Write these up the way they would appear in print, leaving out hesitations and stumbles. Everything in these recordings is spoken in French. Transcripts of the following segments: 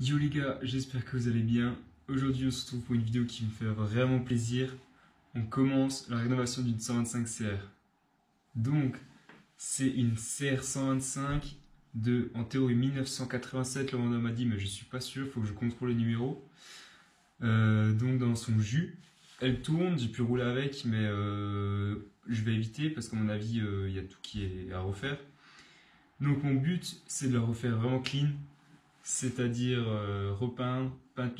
Yo les gars, j'espère que vous allez bien. Aujourd'hui on se retrouve pour une vidéo qui me fait vraiment plaisir. On commence la rénovation d'une 125 CR. Donc c'est une CR 125 de, en théorie 1987, le vendeur m'a dit, mais je suis pas sûr, faut que je contrôle les numéros. Donc dans son jus, elle tourne, j'ai pu rouler avec, mais je vais éviter parce qu'à mon avis il y a tout qui est à refaire. Donc mon but c'est de la refaire vraiment clean. C'est-à-dire repeindre,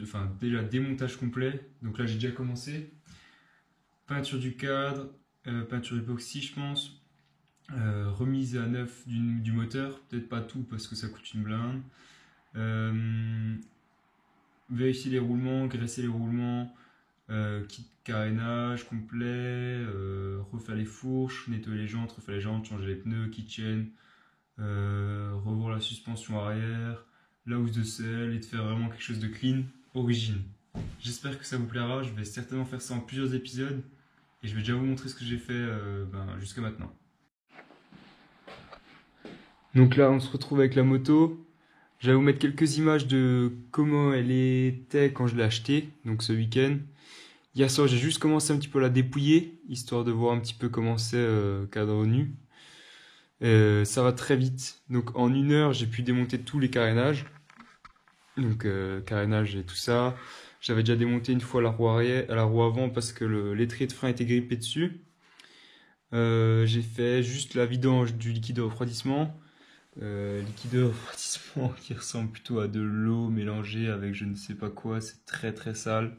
enfin déjà démontage complet, donc là j'ai déjà commencé, peinture du cadre, peinture époxy je pense, remise à neuf du moteur, peut-être pas tout parce que ça coûte une blinde, vérifier les roulements, graisser les roulements, kit carénage complet, refaire les fourches, nettoyer les jantes, changer les pneus, kit chain, revoir la suspension arrière, la housse de selle et de faire vraiment quelque chose de clean, origine. J'espère que ça vous plaira, je vais certainement faire ça en plusieurs épisodes et je vais déjà vous montrer ce que j'ai fait jusqu'à maintenant. Donc là on se retrouve avec la moto, je vais vous mettre quelques images de comment elle était quand je l'ai achetée, donc ce week-end. Hier soir j'ai juste commencé un petit peu à la dépouiller, histoire de voir un petit peu comment c'est cadre nu. Ça va très vite, donc en 1 heure j'ai pu démonter tous les carénages, donc carénage et tout ça. J'avais déjà démonté une fois la roue arrière, la roue avant parce que l'étrier de frein était grippé dessus. J'ai fait juste la vidange du liquide de refroidissement, qui ressemble plutôt à de l'eau mélangée avec je ne sais pas quoi, c'est très très sale.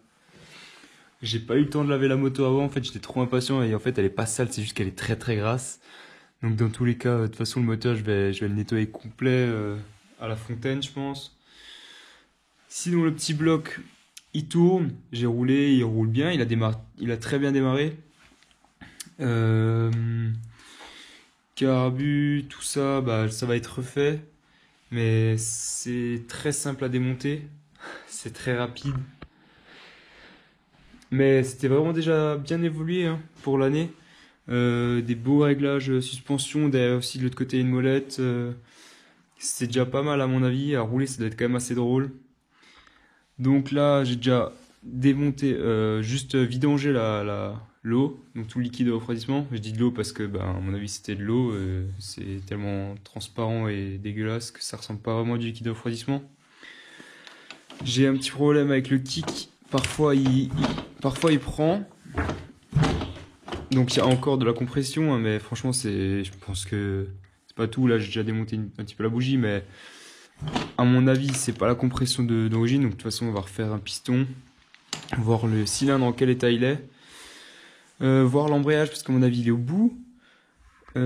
J'ai pas eu le temps de laver la moto avant, en fait j'étais trop impatient et en fait elle est pas sale, c'est juste qu'elle est très très grasse. Donc dans tous les cas, de toute façon le moteur je vais le nettoyer complet à la fontaine je pense. Sinon le petit bloc il tourne, j'ai roulé, il roule bien, il a très bien démarré. Carbu, tout ça, ça va être refait. Mais c'est très simple à démonter, c'est très rapide. Mais c'était vraiment déjà bien évolué hein, pour l'année. Des beaux réglages suspension, derrière aussi de l'autre côté une molette. C'est déjà pas mal à mon avis, à rouler ça doit être quand même assez drôle. Donc là j'ai déjà démonté, juste vidangé l'eau, donc tout le liquide de refroidissement. Je dis de l'eau parce que à mon avis c'était de l'eau, c'est tellement transparent et dégueulasse que ça ressemble pas vraiment à du liquide de refroidissement. J'ai un petit problème avec le kick, parfois il prend. Donc il y a encore de la compression, hein, mais franchement je pense que c'est pas tout. Là j'ai déjà démonté un petit peu la bougie, mais à mon avis c'est pas la compression d'origine. Donc de toute façon on va refaire un piston, voir le cylindre en quel état il est, voir l'embrayage parce qu'à mon avis il est au bout. Et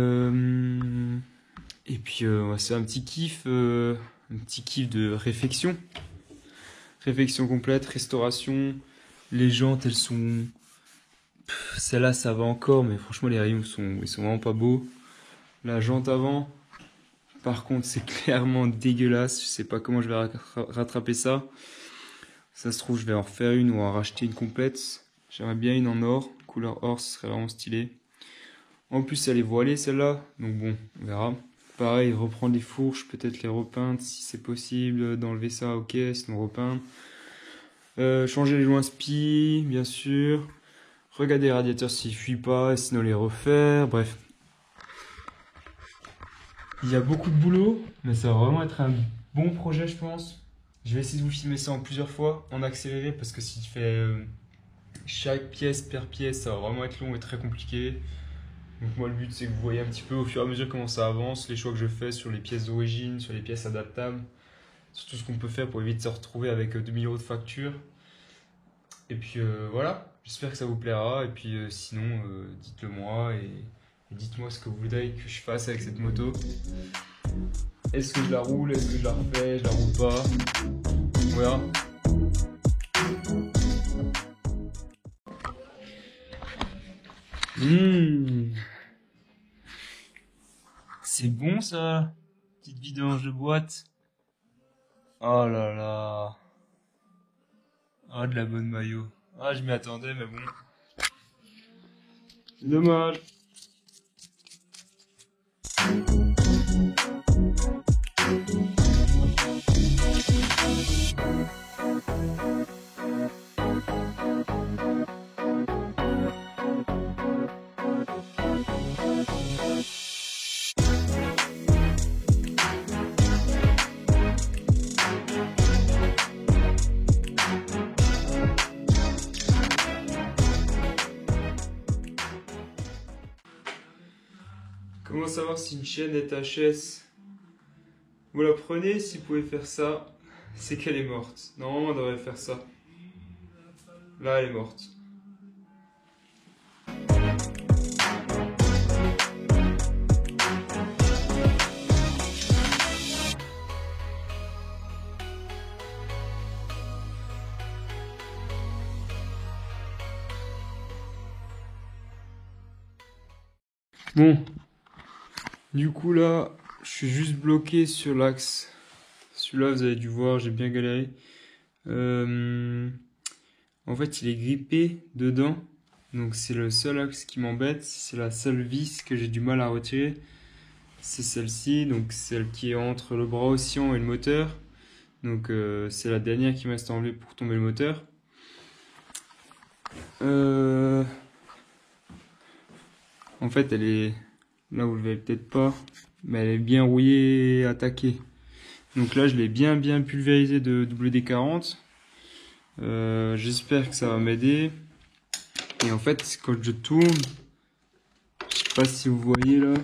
puis c'est un petit kiff de réfection complète, restauration. Les jantes elles sont... Celle-là ça va encore, mais franchement les rayons ils sont vraiment pas beaux. La jante avant, par contre c'est clairement dégueulasse, je sais pas comment je vais rattraper ça. Ça se trouve je vais en refaire une ou en racheter une complète. J'aimerais bien une en or, couleur or, ce serait vraiment stylé. En plus elle est voilée celle-là, donc bon, on verra. Pareil, reprendre les fourches, peut-être les repeindre si c'est possible, d'enlever ça, ok, sinon repeindre. Changer les joints spi, bien sûr. Regarder les radiateurs s'ils fuient pas, sinon les refaire, bref. Il y a beaucoup de boulot, mais ça va vraiment être un bon projet je pense. Je vais essayer de vous filmer ça en plusieurs fois, en accéléré, parce que si je fais chaque pièce per pièce, ça va vraiment être long et très compliqué. Donc moi le but c'est que vous voyez un petit peu au fur et à mesure comment ça avance, les choix que je fais sur les pièces d'origine, sur les pièces adaptables, sur tout ce qu'on peut faire pour éviter de se retrouver avec 2 000 € de facture. Et puis voilà, j'espère que ça vous plaira. Et puis sinon, dites-le moi et dites-moi ce que vous voudrez que je fasse avec cette moto. Est-ce que je la roule? Est-ce que je la refais? Je la roule pas? On verra. C'est bon ça? Petite vidange de boîte. Oh là là. Ah, de la bonne maillot. Ah, je m'y attendais, mais bon. C'est dommage. savoir si une chaîne est HS, vous la prenez, si vous pouvez faire ça, c'est qu'elle est morte. Normalement, on devrait faire ça. Là, elle est morte. Bon, du coup là, je suis juste bloqué sur l'axe. Celui-là, vous avez dû voir, j'ai bien galéré. En fait, il est grippé dedans. Donc c'est le seul axe qui m'embête. C'est la seule vis que j'ai du mal à retirer. C'est celle-ci, donc celle qui est entre le bras oscillant et le moteur. Donc c'est la dernière qui me reste à enlever pour tomber le moteur. En fait, elle est... Là, vous le verrez peut-être pas. Mais elle est bien rouillée et attaquée. Donc là, je l'ai bien pulvérisé de WD-40. J'espère que ça va m'aider. Et en fait, quand je tourne, je sais pas si vous voyez là,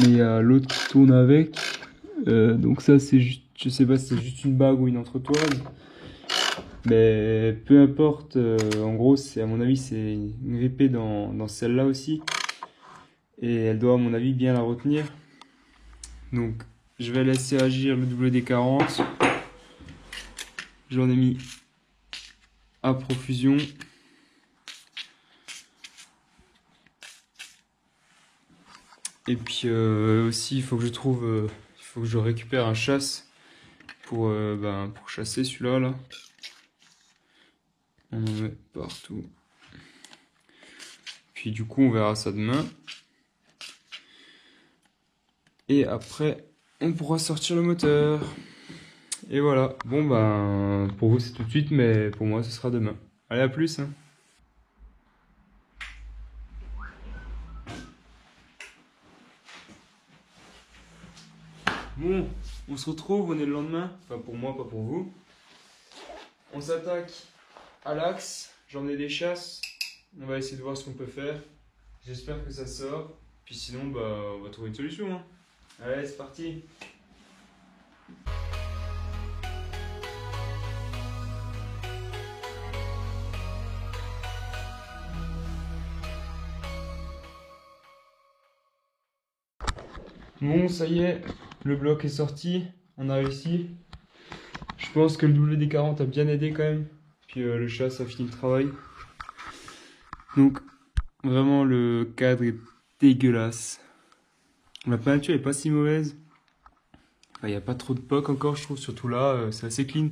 mais il y a l'autre qui tourne avec. Donc ça, c'est juste, je sais pas si c'est juste une bague ou une entretoise. Mais peu importe, en gros, c'est, à mon avis, c'est grippé dans celle-là aussi. Et elle doit, à mon avis, bien la retenir. Donc, je vais laisser agir le WD-40. J'en ai mis à profusion. Et puis aussi, il faut que je trouve, il faut que je récupère un chasse pour chasser celui-là là. On en met partout. Puis du coup, on verra ça demain. Et après, on pourra sortir le moteur. Et voilà. Bon ben, pour vous c'est tout de suite, mais pour moi ce sera demain. Allez, à plus, hein. Bon, on se retrouve, on est le lendemain. Enfin pour moi, pas pour vous. On s'attaque à l'axe. J'en ai des chasses. On va essayer de voir ce qu'on peut faire. J'espère que ça sort. Puis sinon, bah, on va trouver une solution, hein. Allez, c'est parti. Bon, ça y est, le bloc est sorti. On a réussi. Je pense que le WD-40 a bien aidé quand même. Puis le chasse a fini le travail. Donc, vraiment, le cadre est dégueulasse. La peinture est pas si mauvaise. Il n'y a pas trop de pocs encore, je trouve. Surtout là, c'est assez clean.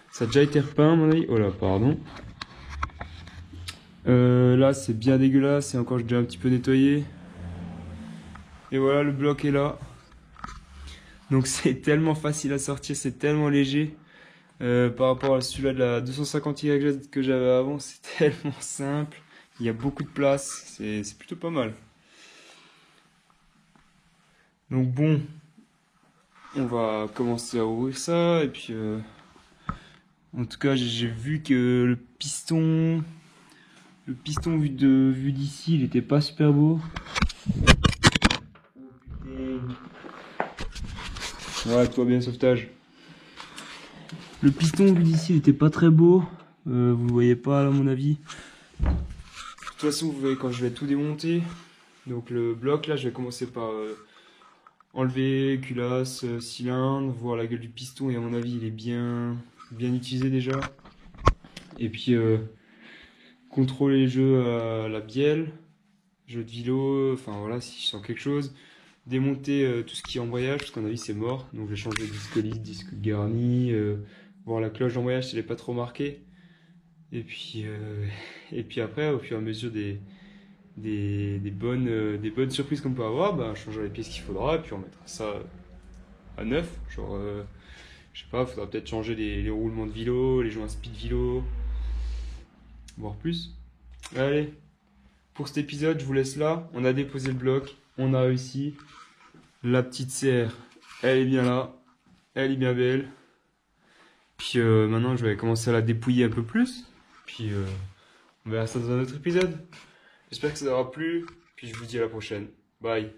Ça a déjà été repeint, à mon avis. Oh là, pardon. Là, c'est bien dégueulasse. Et encore, j'ai déjà un petit peu nettoyé. Et voilà, le bloc est là. Donc, c'est tellement facile à sortir. C'est tellement léger. Par rapport à celui-là de la 250 YZ que j'avais avant, c'est tellement simple. Il y a beaucoup de place. C'est plutôt pas mal. Donc, bon. On va commencer à ouvrir ça. Et puis... en tout cas, j'ai vu que le piston vu d'ici, il était pas super beau. Ouais, toi bien sauvetage. Le piston vu d'ici, il était pas très beau. Vous le voyez pas à mon avis. De toute façon, vous voyez quand je vais tout démonter. Donc le bloc là, je vais commencer par enlever culasse, cylindre, voir la gueule du piston et à mon avis, il est bien utilisé déjà. Et puis contrôler les jeux à la bielle, jeu de vélo, enfin voilà, si je sens quelque chose. Démonter tout ce qui est embrayage, parce qu'à mon avis c'est mort. Donc je vais changer de disque lisse, disque garni, voir la cloche d'embrayage si elle n'est pas trop marquée. Et puis après, au fur et à mesure des bonnes surprises qu'on peut avoir, bah, je changerai les pièces qu'il faudra, et puis on mettra ça à neuf. Genre, je sais pas, il faudra peut-être changer les roulements de vélo, les joints speed vélo, voire plus. Allez, pour cet épisode, je vous laisse là. On a déposé le bloc, on a réussi. La petite CR, elle est bien là, elle est bien belle. Puis maintenant, je vais commencer à la dépouiller un peu plus. Puis on verra ça dans un autre épisode. J'espère que ça vous aura plu. Puis Puis je vous dis à la prochaine. Bye.